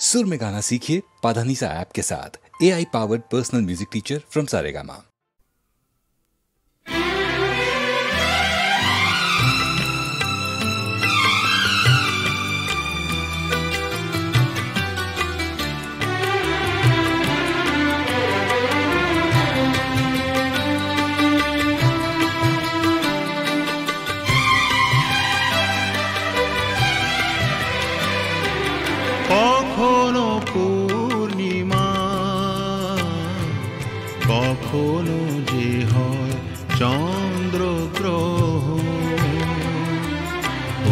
सुर में गाना सीखिए पाधानीसा ऐप के साथ। AI powered personal music teacher from Saregama. কখনো পূর্ণিমা কখনো যে হয় চন্দ্রগ্রহণ, ও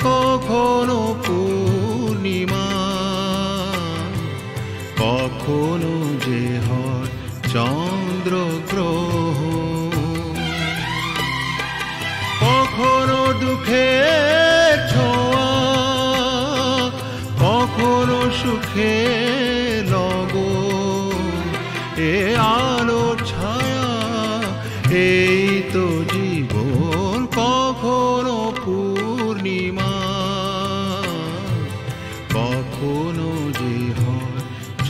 কখনো পূর্ণিমা কখনো যে হয় চন্দ্রগ্রহণ, কখনো দুঃখের ছোঁয়া কখনো সুখে লগন, এ আলো ছায়া এই তো জীবন। কখনো পূর্ণিমা কখনো যে হয়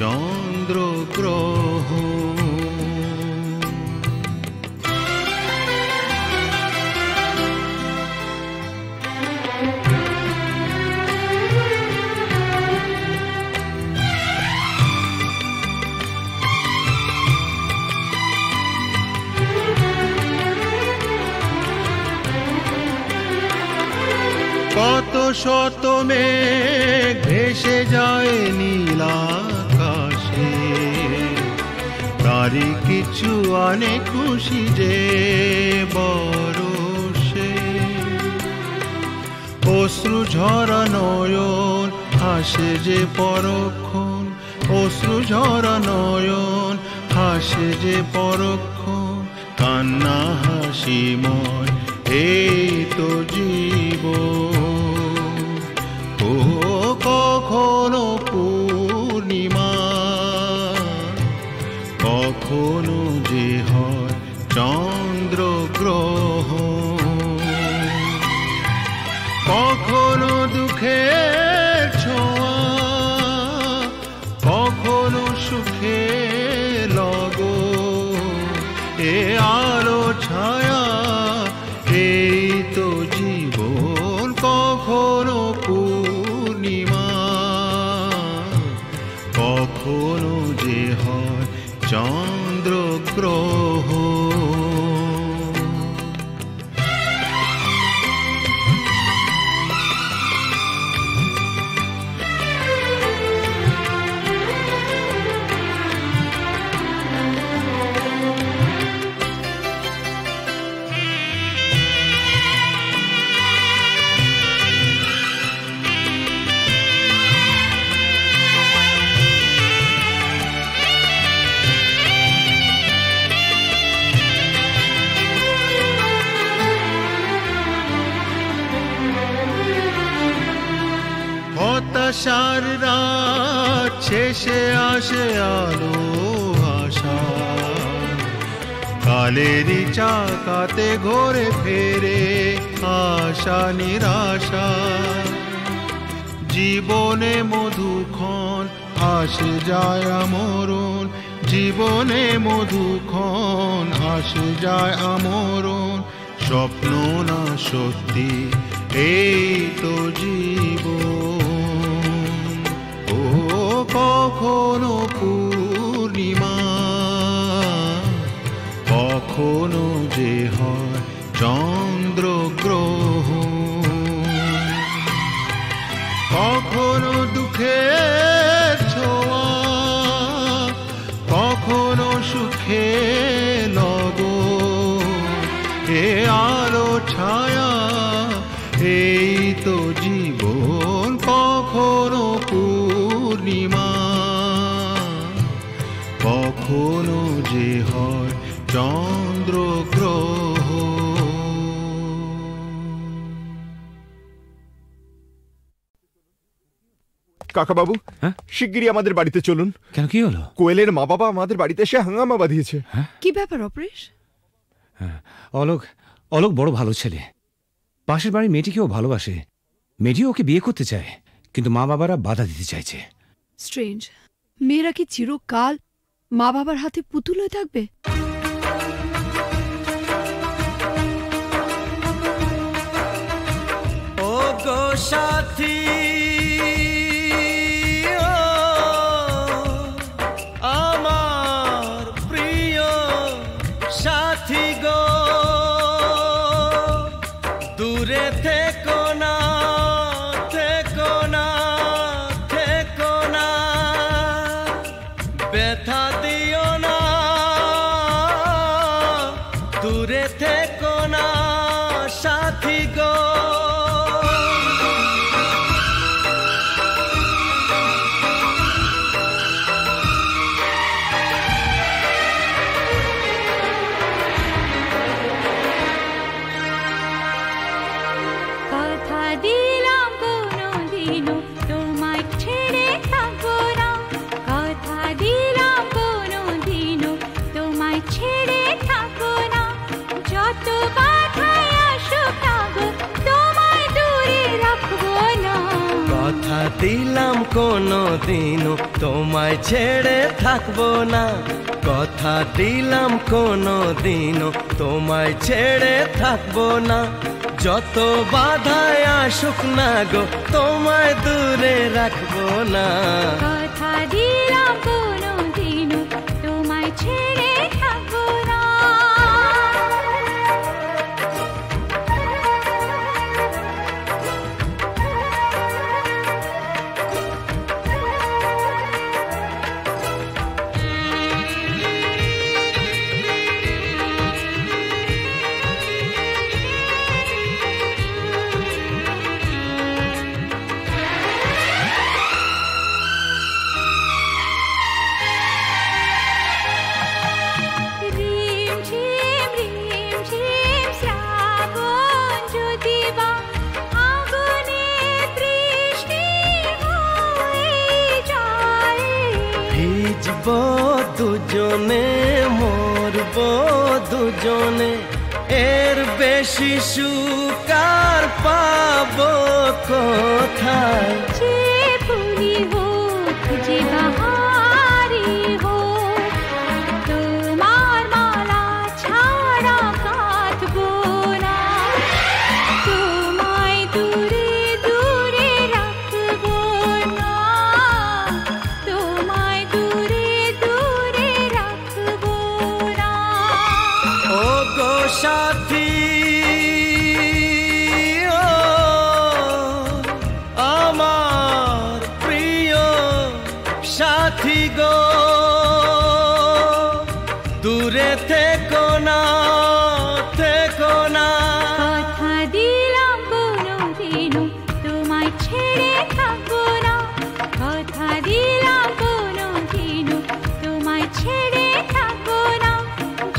চন্দ্রগ্রহণ। কত শত মেঘ ভেসে যায় নীল আকাশে, তারই কিছু আনে খুশি যে বরষে। অশ্রু ঝরা নয়ন হাসে যে পরক্ষণ, অশ্রু ঝরা নয়ন হাসে যে পরক্ষণ, কান্না হাসিময় এই তো জীবন। ও কখনো পূর্ণিমা কখনো যে হয় চন্দ্রগ্রহণ, কখনো দুঃখের ছোঁয়া কখনো সুখে লগন, এ আলো ছায়া এই তো জীবন। কখনো পূর্ণিমা কখনো যে হয় চন্দ্রগ্রহণ। হতাশার রাত শেষে আসে আলো আশা, কালেরই চাকাতে ঘোরে ফেরে আশা নিরাশা। জীবনে মধুক্ষণ আসে যায় আমরণ, জীবনে মধুক্ষণ আসে যায় আমরণ, স্বপ্ন না সত্যি এই তো জীবন। ও কখনো পূর্ণিমা কখনো যে হয় চন্দ্রগ্রহণ, কখনো দুঃখের ছোঁয়া কখনো সুখে লগন, এ আলো ছায়া এই তো জীবন। কখনো পূর্ণিমা কখনো যে হয় চন্দ্রগ্রহণ। কাকাবাবু, শিগগিরই আমাদের বাড়িতে চলুন। কেন, কি হলো? কোয়েলের মা বাবা আমাদের বাড়িতে এসে হাঙ্গামা বাঁধিয়েছে। কি ব্যাপার অপরেশ? অলোক অলোক বড় ভালো ছেলে, পাশের বাড়ির মেয়েটিকেও ভালোবাসে, মেয়েটিও ওকে বিয়ে করতে চায়, কিন্তু মা বাবারা বাধা দিতে চাইছে। স্ট্রেঞ্জ, মেয়েরা কি চিরকাল মা বাবার হাতে পুতুল হয়ে থাকবে? ও গো সাথী, আমার প্রিয় সাথী গো, দূরে থেকো না, থেকো না, থেকো না, ব্যথা দিও না, দূরে থেকো না সাথী গো। কথা দিলাম কোনোদিনও তোমায় ছেড়ে থাকবো না, কথা দিলাম কোনোদিনও তোমায় ছেড়ে থাকবো না, যত বাধাই আসুক না গো তোমায় দূরে রাখবো না। কথা দিলাম কোনোদিনও তোমায় ছেড়ে থাকবো না, কথা দিলাম কোনোদিনও তোমায় ছেড়ে থাকবো না, যত বাধায় আসুক না গো তোমায় দূরে রাখবো না। কথা দিলাম কোনোদিনও তোমায় ছেড়ে থাকবো না। ভিজবো দুজনে, মরবো দুজনে, এর বেশি সুখ আর পাবো কোথায়। যে ফুলি হোক যে বাহারি হোক, তোমার মালা ছাড়া কাঁদবো না, তোমায় দূরে দূরে রাখবো না, তোমায় দূরে দূরে রাখবো না। ও গো সাথী, ও আমার প্রিয় সাথী গো, দূরে থেকো না, থেকো না। কথা দিলাম কোনোদিনও তোমায় ছেড়ে থাকবো না, কথা দিলাম কোনোদিনও তোমায় ছেড়ে থাকবো না,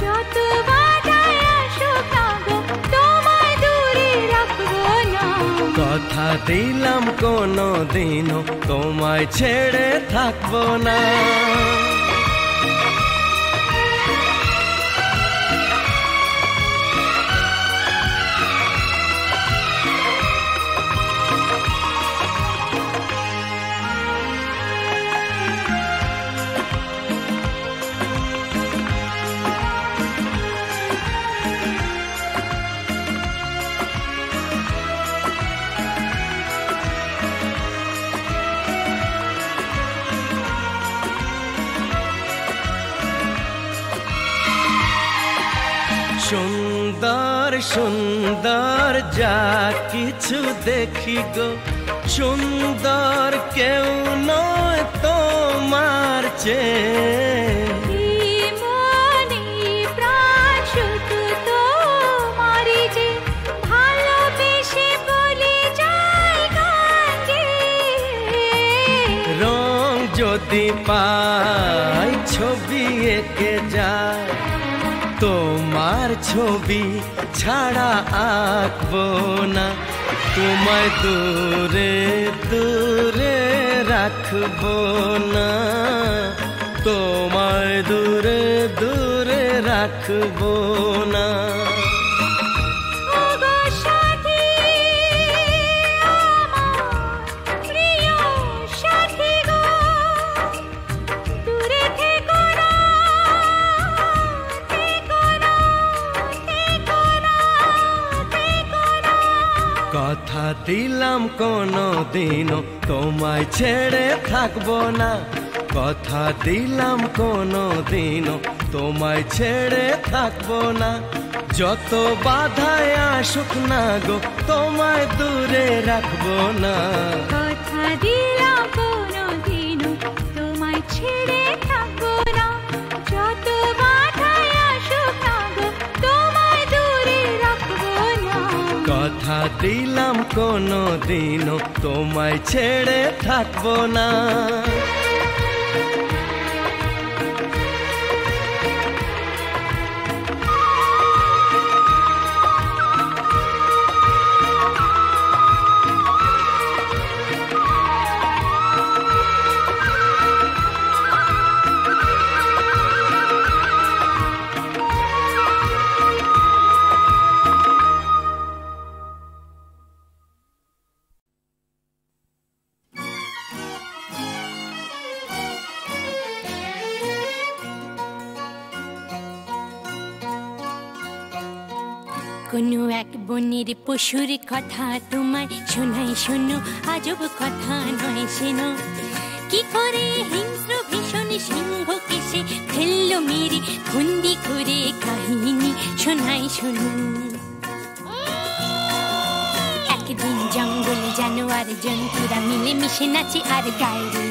যত বাধাই আসুক না গো তোমায় দূরে রাখবো না। কথা দিলাম কোনোদিনও তোমায় ছেড়ে থাকবো না। সুন্দর সুন্দর যা কিছু দেখি গো, সুন্দর কেউ নয় তোমার চেয়ে। মনে প্রাণ শুধু তোমারই যে, ভালোবেসে বলে যায় গান গেয়ে। রং যদি পাই ছবি এঁকে যায়, তোমার ছবি ছাড়া আঁকবো না, তোমায় দূরে দূরে রাখবো না, তোমায় দূরে দূরে রাখবো না। ও গো সাথী, আমার প্রিয় সাথী গো, দিলাম কোনো দিনও তোমায় ছেড়ে থাকবো না, কথা দিলাম কোনো দিনও তোমায় ছেড়ে থাকবো না। যত বাধায় আসুক না গো তোমায় দূরে রাখবো না। কথা দিলাম কোনোদিনও তোমায় ছেড়ে থাকবো না, যত বাধায় আসুক না গো তোমায় দূরে রাখবো না। কথা দিলাম কোনোদিনও তোমায় ছেড়ে থাকবো না। কোনো এক বনের পশুর কথা তোমায় শোনাই শোনো, আজব কথা নয় শোনো। কি করে হিংস্র ভীষণ সিংহকে সে ফেললো মেরে বন্দি করে, কাহিনী শোনাই শোনো। একদিন জঙ্গলে জানোয়ার জন্তুরা মিলে মিশে নাচে আর গায়ে,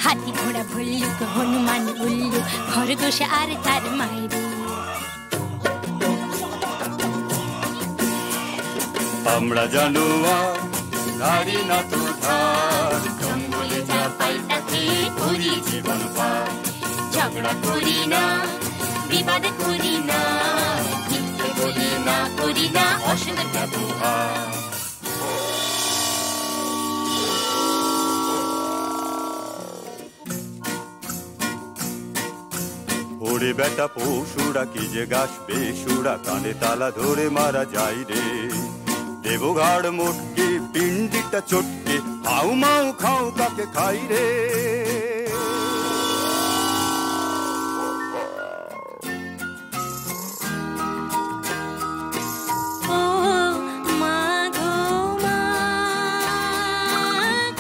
হাতি ঘোড়া ভল্লুক হনুমান উল্লু খরগোশ আর তার মায়ের। আমরা জানোয়ার নারী না তো ধার, জঙ্গলে যা পাই তাতে করি জীবন পার। ঝগড়া করি না, বিবাদ করি না, মিথ্যে বলি না, করি না অসৎ ব্যবহার। ওরে বেটা পশুরা কি যে গাছ বেসুরা, কানে তালা ধরে মারা যায় রে। দেবঘাড় মোটকে পিন্ডিটা চটকে হাউ মাউ খাও তাকে খাই রে। ও মা গো মা,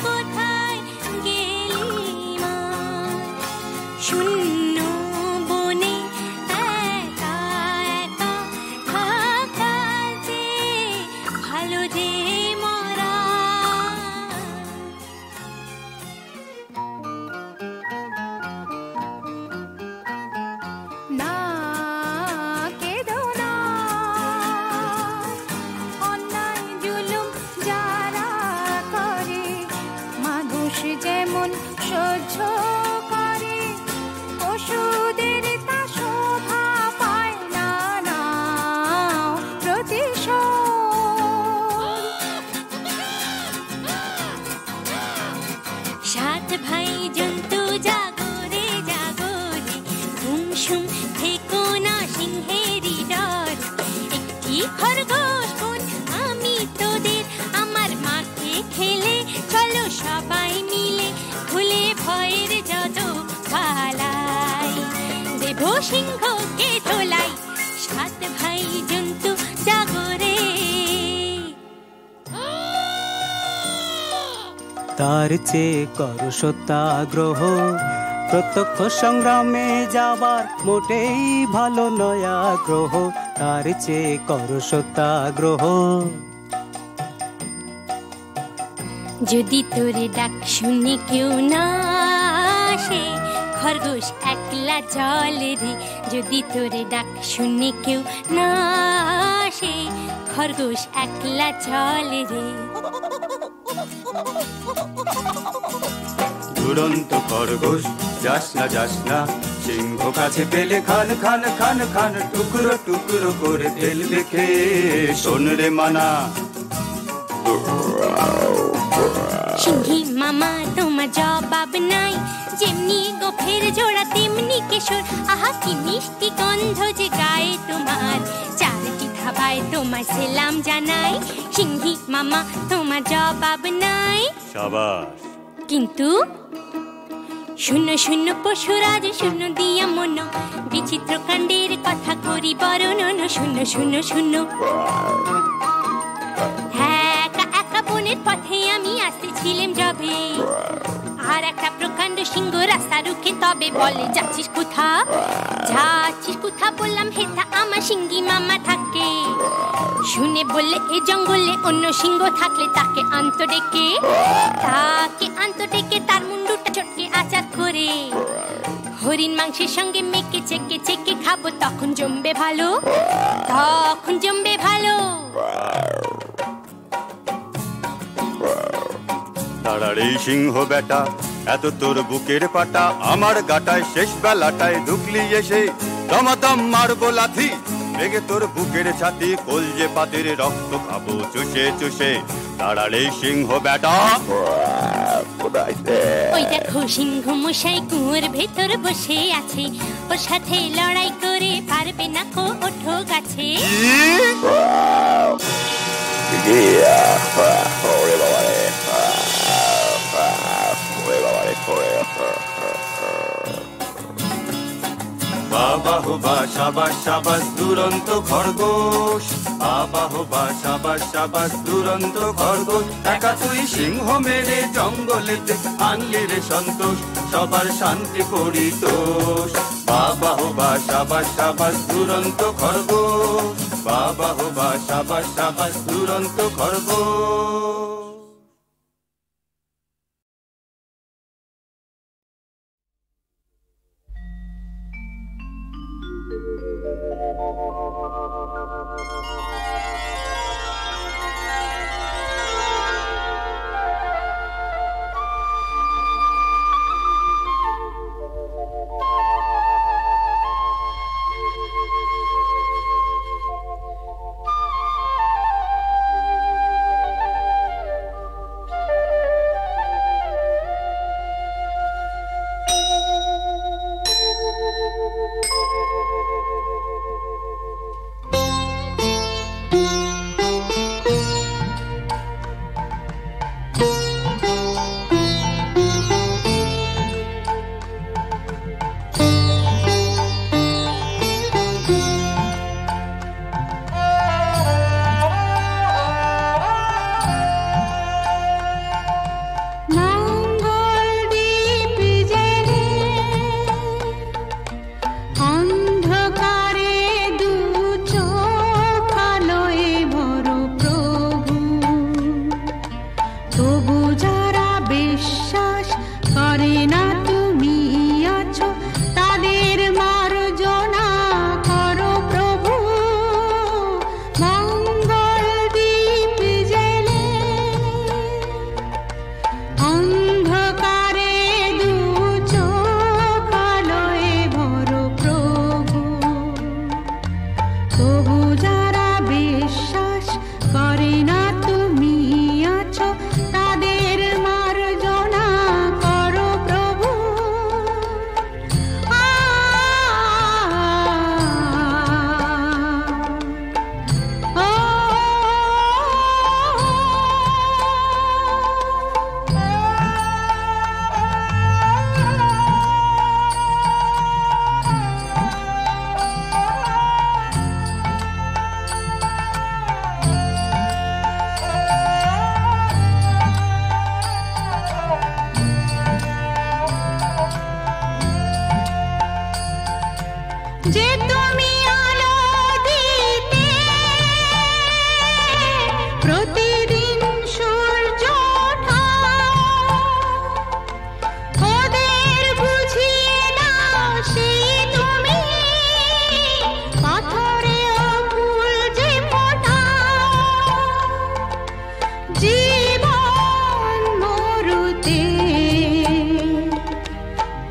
কোথায় গেলি মা? শূন্য বনে একা একা থাকাতে ভালো যে মরা। না কেঁদো না, অন্যায় জুলুম যারা করে, মানুষ যেমন সহ্য করে, পশুদের তা শোভা পায় না, না প্রতিশোধ। সাত ভাই জন্তু জাগরে জাগরে, ঘুমসুম থেকো না সিংহেরই ডর। একটি খরগোশ বোন আমি তোদের, আমার মাকে খেলে চলো সবাই মিলে, ভুলে ভয়ের যত পালাই, দেব সিংহকে তোলাই। সাত ভাই জন্তু জাগরে। তার চেয়ে কর সত্যাগ্রহ, প্রত্যক্ষ সংগ্রামে যাবার মোটেই ভালো নয় আগ্রহ। তার চেয়ে কর সত্যাগ্রহ। যদি তোরে ডাক শুনে কেউ না আসে, খরগোশ একলা চলে রে। যদি তোরে ডাক শুনে কেউ না আসে, খরগোশ একলা চলে রে। দুরন্ত খরগোশ যাস না, সিংহ কাছে পেলে খান খান খান খান, টুকরো টুকরো করে ফেলবে খেয়ে। শোন রে মানা, সিংহী মামা তোমার জবাব নাই, যেমনি গোফের জোড়া তেমনি কেশর। আহা কি মিষ্টি গন্ধ যে গায়ে তোমার, চারটি ধাবায় তোমার সেলাম জানাই। সিংহী মামা তোমার জবাব নাই। সাবাস। কিন্তু শূন্য শূন্য পশুরাজ শূন্য দিয়া মন, বিচিত্র কাণ্ডের কথা করি বর্ণন। শূন্য শূন্য শূন্য, একা একা বনের পথে আমি আসতেছিলাম যাবে, আর একটা প্রকাণ্ড সিংহ রাস্তা রুখে তবে বলে যাচ্ছিস কোথা, যাচ্ছিস কোথা বললাম হেথা আমার সিংহী মামা থাকে। শুনে বললে এ জঙ্গলে অন্য সিংহ থাকলে তাকে আন্ত ডেকে, তার মুন্ডুটা চটকে আচার করে হরিণ মাংসের সঙ্গে মেখে চেকে চেকে খাবো, তখন জমবে ভালো, তখন জমবে ভালো। তারারে সিংহ বেটা এত তোর বুকের পাটা, আমার গাটায় শেষ বেলাটায় ঢুকলি এসে দমাদম মারবো লাথি, লেগে তোর বুকের ছাতি কলজে পাতের রক্ত খাবো চুষে চুষে। তারারে সিংহ বেটা। ওই দেখো সিংহ মশাই কুয়োর ভেতর বসে আছে, ওর সাথে লড়াই করে পারবে না কো ওঠো গাছে। বাবা হো বা সাবাস সাবাস দুরন্ত খরগোশ, বাবা হো বা সাবাস সাবাস দুরন্ত খরগোশ। একা তুই সিংহ মেরে জঙ্গলেতে আনলি রে সন্তোষ, সবার শান্তি করি তোষ। বাবা হো বা সাবাস সাবাস দুরন্ত খরগোশ, বাবা হো বা সাবাস সাবাস দুরন্ত খরগোশ।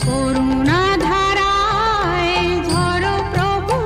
করুণা ধারায় ঝরো প্রভু।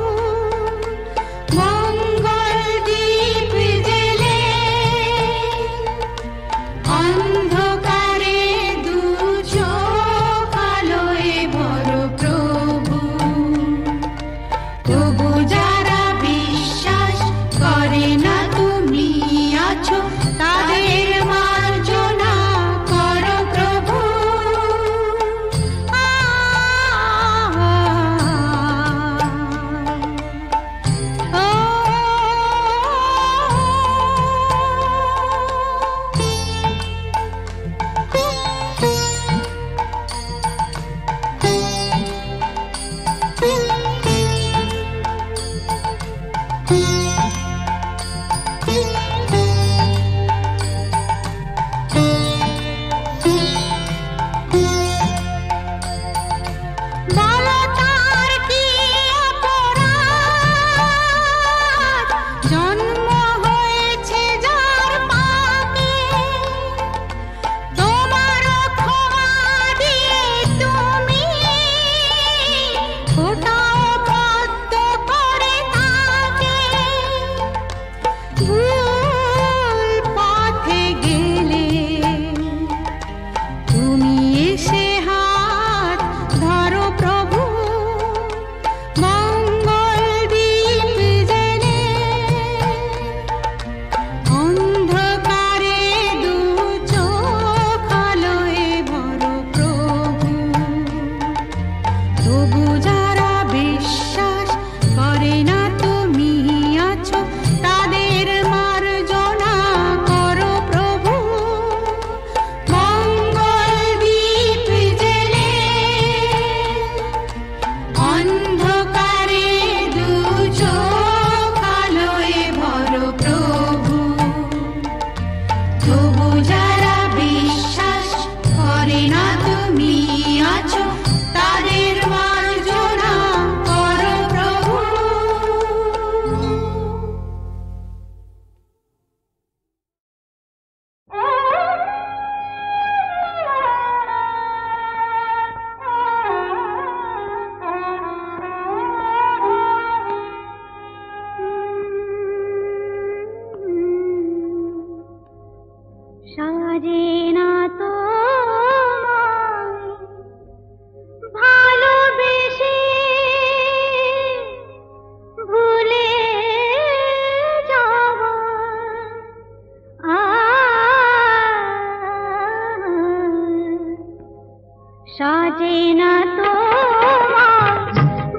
সাজে না তোমার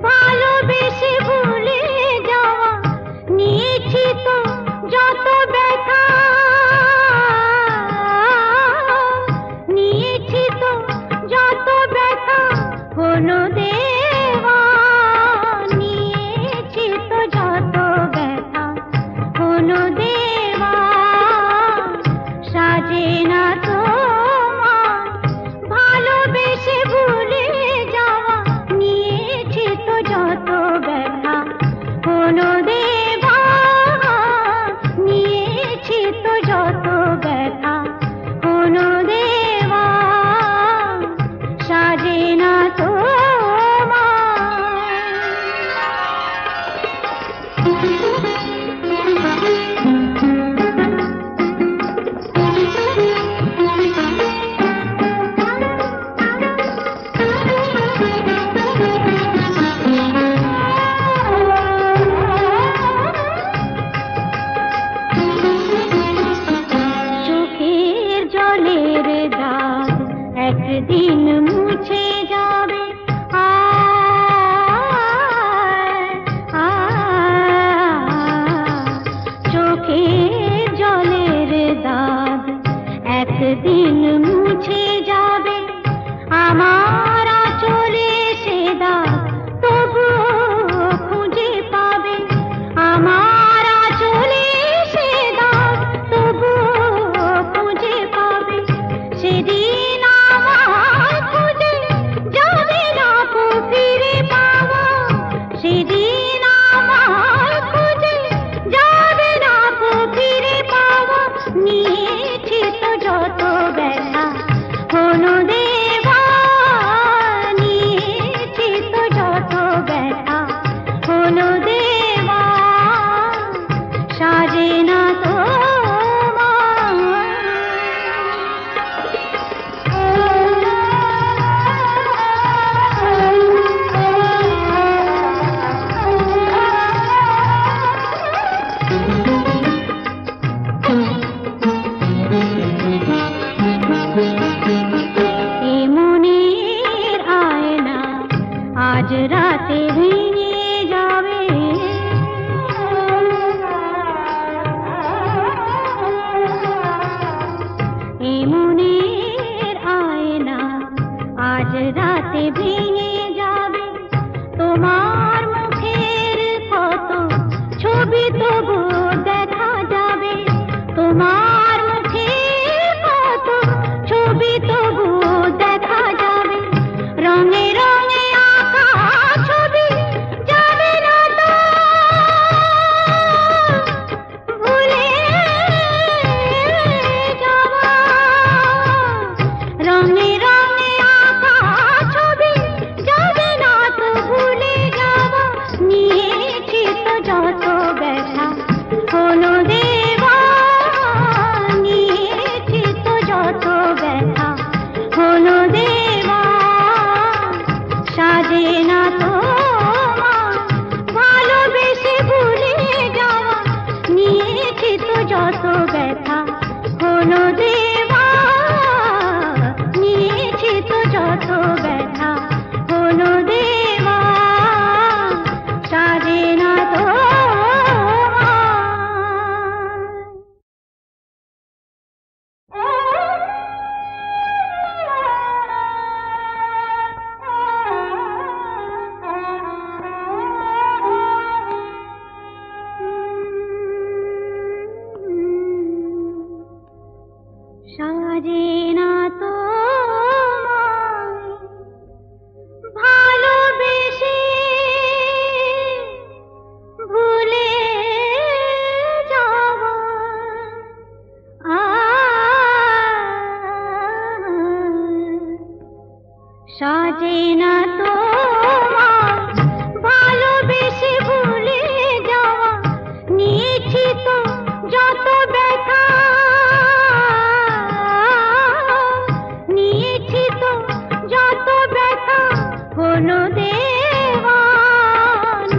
ভালোবেসে ভুলে যাওয়া, নিয়েছি তো যত ব্যথা, নিয়েছি তো যত ব্যথা, কোনো দেওয়া, নিয়েছি তো যত ব্যথা, কোনো দেওয়া, সাজে না তোমার ভালোবেসে ভুলে যাওয়া, নিয়েছি তো যত ব্যথা, কোনো দেওয়া, নিয়েছি তো যত ব্যথা, কোনো দেওয়া, সাজে না চোখের জলের দাগ একদিন মুছে যাবে, চোখের জলের দাগ একদিন মুছে যাবে, আমার আঁচলে সে দাগ তবুও খুঁজে পাবে, আমার আঁচলে সে দাগ তবুও খুঁজে পাবে, সেদিন আমার খুঁজে যাবে না কো ফিরে পাওয়া, সেদিন আমার খুঁজে যাবে না কো ফিরে পাওয়া, নিয়েছি তো যত ব্যথা, কোনো দেওয়া, নিয়েছি তো যত ব্যথা, কোনো দেওয়া, সাজে না এ মনের আয়না আজ রাতে ভেঙে যাবে, এ মনের আয়না আজ রাতে ভেঙে যাবে, তোমার মুখের কত ছবি তবু দেখা যাবে, তোমার মুখের কত ছবি তবু দেখা যাবে, রঙে রঙে আঁকা ছবি যাবে না তো ভুলে যাওয়া, রঙে রঙে আঁকা ছবি যাবে না তো ভুলে যাওয়া, নিয়েছি তো যত ব্যথা, কোনো দেওয়া, নিয়েছি তো যত ব্যথা, কোনো দেওয়া, সাজে না তোমার ভালোবেসে ভুলে যাওয়া, নিয়েছি তো যত ব্যথা, কোনো দেওয়া, নিয়েছি তো যত ব্যথা, কোনো দেওয়া, সাজে না তোমার। সাজে না তোমায় ভালোবেসে ভুলে যাওয়া, সাজে না তোমায় ভালোবেসে ভুলে যাওয়া, নিয়েছি তো যত ব্যথা, নিয়েছি তো যত ব্যথা, কোনো দেওয়া,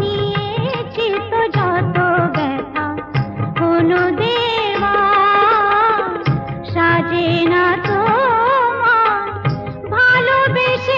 নিয়েছি তো যত ব্যথা, কোনো দেওয়া, সাজে না তোমায় ভালোবেসে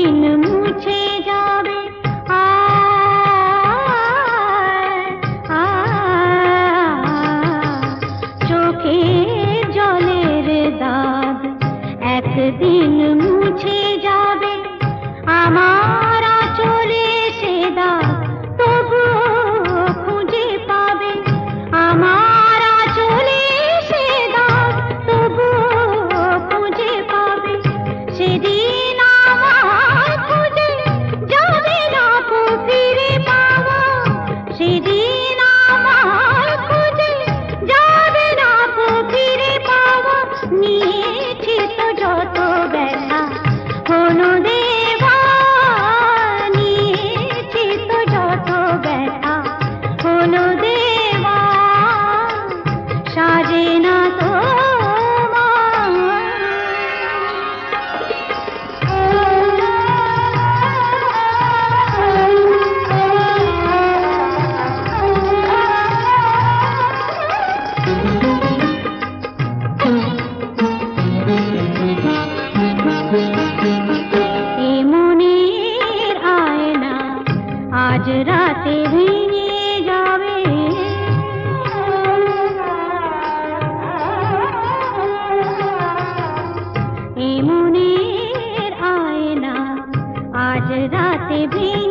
একদিন মুছে যাবে চোখে জলের দাগ একদিন মুছে যাবে আমার চলে সে দাগ তবু খুঁজে পাবে আমার চলে সে দাগ তবু খুঁজে পাবে সেদিন আমার খুঁজে যাবে না ফিরে পাওয়া সেদিন আমার খুঁজে যাবে না ফিরে পাওয়া নিয়েছি তো যত ব্যথা কোনো দেবা নিয়েছি তো যত ব্যথা কোনো দেবা সাজে না তো মনের আয়না আজ রাতে ভেঙে যাবে মনের আয়না আজ রাতে ভেঙে